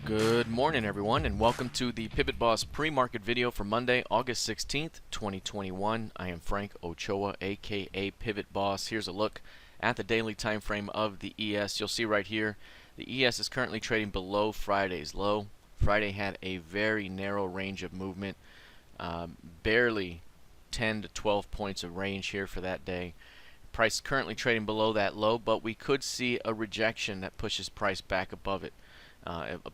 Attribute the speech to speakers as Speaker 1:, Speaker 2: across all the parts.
Speaker 1: Good morning, everyone, and welcome to the PivotBoss pre-market video for Monday, August 16th, 2021. I am Frank Ochoa, aka PivotBoss. Here's a look at the daily time frame of the ES. You'll see right here, the ES is currently trading below Friday's low. Friday had a very narrow range of movement, barely 10 to 12 points of range here for that day. Price currently trading below that low, but we could see a rejection that pushes price back above it.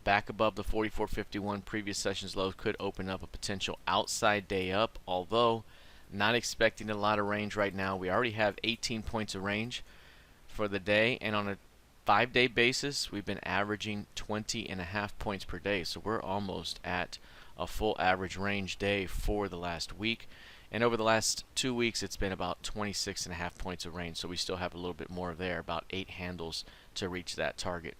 Speaker 1: Back above the 44.51 previous session's low could open up a potential outside day up, although not expecting a lot of range right now. We already have 18 points of range for the day, and on a 5-day basis we've been averaging 20.5 points per day, so we're almost at a full average range day for the last week. And over the last 2 weeks it's been about 26.5 points of range, so we still have a little bit more there, about 8 handles to reach that target.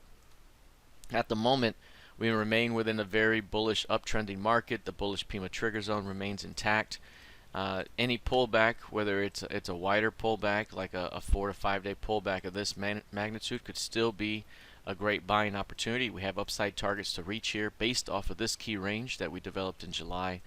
Speaker 1: At the moment, we remain within a very bullish uptrending market. The bullish PIMA trigger zone remains intact. Any pullback, whether it's a wider pullback like a 4 to 5 day pullback of this magnitude, could still be a great buying opportunity. We have upside targets to reach here based off of this key range that we developed in July.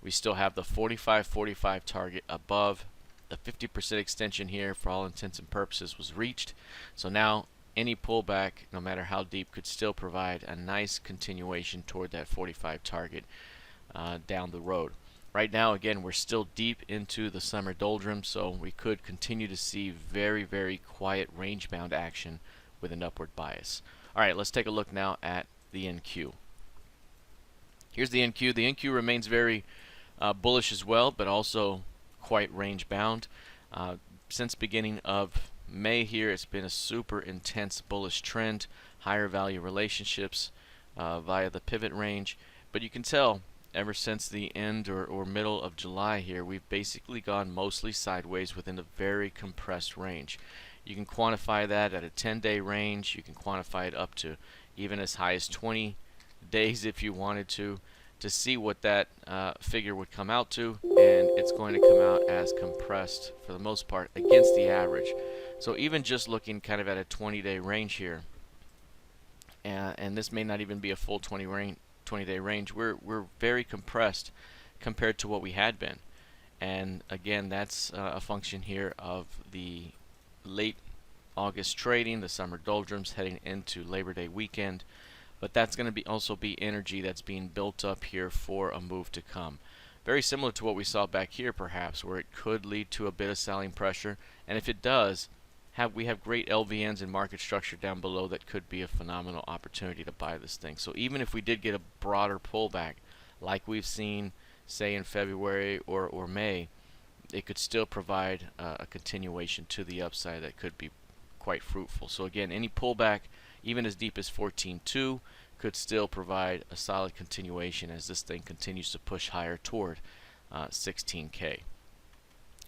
Speaker 1: We still have the 45.45 target above. The 50% extension here, for all intents and purposes, was reached. So now any pullback, no matter how deep, could still provide a nice continuation toward that 45 target down the road. Right now, again, we're still deep into the summer doldrums, so we could continue to see very, very quiet range-bound action with an upward bias. All right, let's take a look now at the NQ. Here's the NQ. The NQ remains very bullish as well, but also quite range-bound. Since beginning of May here, it's been a super intense bullish trend, higher value relationships via the pivot range, but you can tell ever since the end or middle of July here, we've basically gone mostly sideways within a very compressed range. You can quantify that at a 10-day range. You can quantify it up to even as high as 20 days if you wanted to see what that figure would come out to, and it's going to come out as compressed for the most part against the average. So even just looking kind of at a 20-day range here, and this may not even be a full 20-day range, we're very compressed compared to what we had been. And again, that's a function here of the late August trading, the summer doldrums heading into Labor Day weekend. But that's going to also be energy that's being built up here for a move to come. Very similar to what we saw back here, perhaps, where it could lead to a bit of selling pressure. And if it does, we have great LVNs and market structure down below that could be a phenomenal opportunity to buy this thing. So even if we did get a broader pullback, like we've seen, say, in February or May, it could still provide a continuation to the upside that could be quite fruitful. So again, any pullback, even as deep as 14.2, could still provide a solid continuation as this thing continues to push higher toward 16K.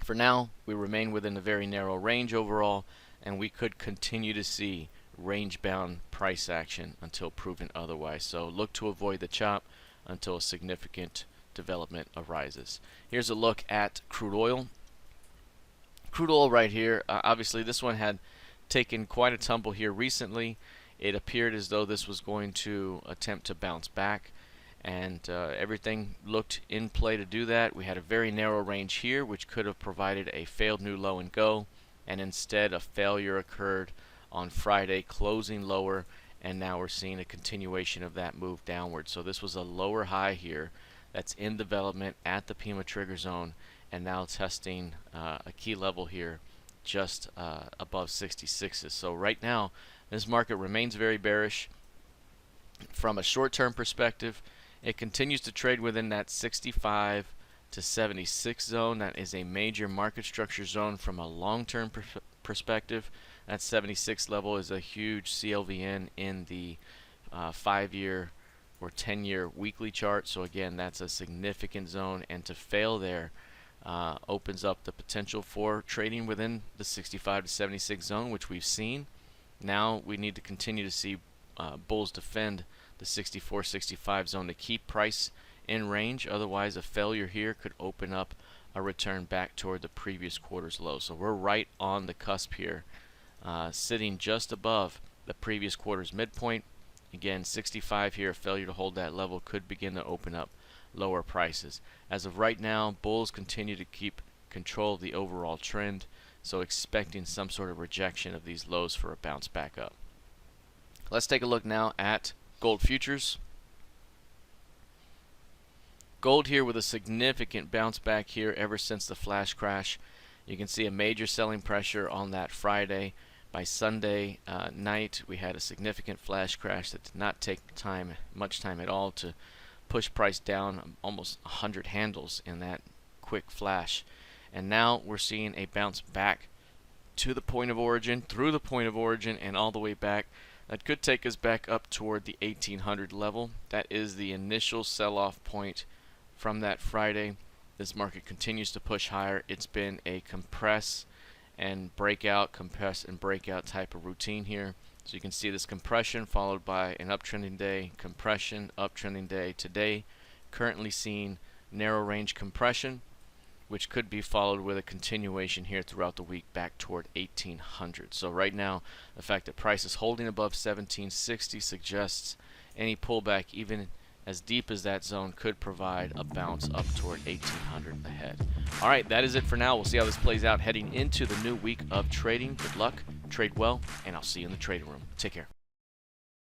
Speaker 1: For now, we remain within a very narrow range overall, and we could continue to see range-bound price action until proven otherwise. So look to avoid the chop until a significant development arises. Here's a look at crude oil. Crude oil right here, obviously this one had taken quite a tumble here recently. It appeared as though this was going to attempt to bounce back, and everything looked in play to do that. We had a very narrow range here, which could have provided a failed new low and go, and instead a failure occurred on Friday, closing lower, and now we're seeing a continuation of that move downward. So this was a lower high here that's in development at the PIMA trigger zone, and now testing a key level here just above 66s. So right now this market remains very bearish. From a short-term perspective, it continues to trade within that 65 to 76 zone. That is a major market structure zone from a long-term perspective. That 76 level is a huge CLVN in the 5-year or 10-year weekly chart. So again, that's a significant zone, and to fail there opens up the potential for trading within the 65 to 76 zone, which we've seen. Now we need to continue to see bulls defend the 64-65 zone to keep price in range. Otherwise, a failure here could open up a return back toward the previous quarter's low. So we're right on the cusp here, sitting just above the previous quarter's midpoint. Again, 65 here, a failure to hold that level could begin to open up lower prices. As of right now, bulls continue to keep control of the overall trend, so expecting some sort of rejection of these lows for a bounce back up. Let's take a look now at gold futures. Gold here with a significant bounce back here ever since the flash crash. You can see a major selling pressure on that Friday. By Sunday night, we had a significant flash crash that did not take much time at all to push price down almost 100 handles in that quick flash. And now we're seeing a bounce back to the point of origin, through the point of origin, and all the way back. That could take us back up toward the 1800 level. That is the initial sell-off point from that Friday. This market continues to push higher. It's been a compress and breakout, compress and breakout type of routine here. So you can see this compression followed by an uptrending day, compression, uptrending day. Today, currently seeing narrow range compression, which could be followed with a continuation here throughout the week back toward 1800. So right now, the fact that price is holding above 1760 suggests any pullback, even as deep as that zone, could provide a bounce up toward 1800 ahead. All right, that is it for now. We'll see how this plays out heading into the new week of trading. Good luck, trade well, and I'll see you in the trading room. Take care.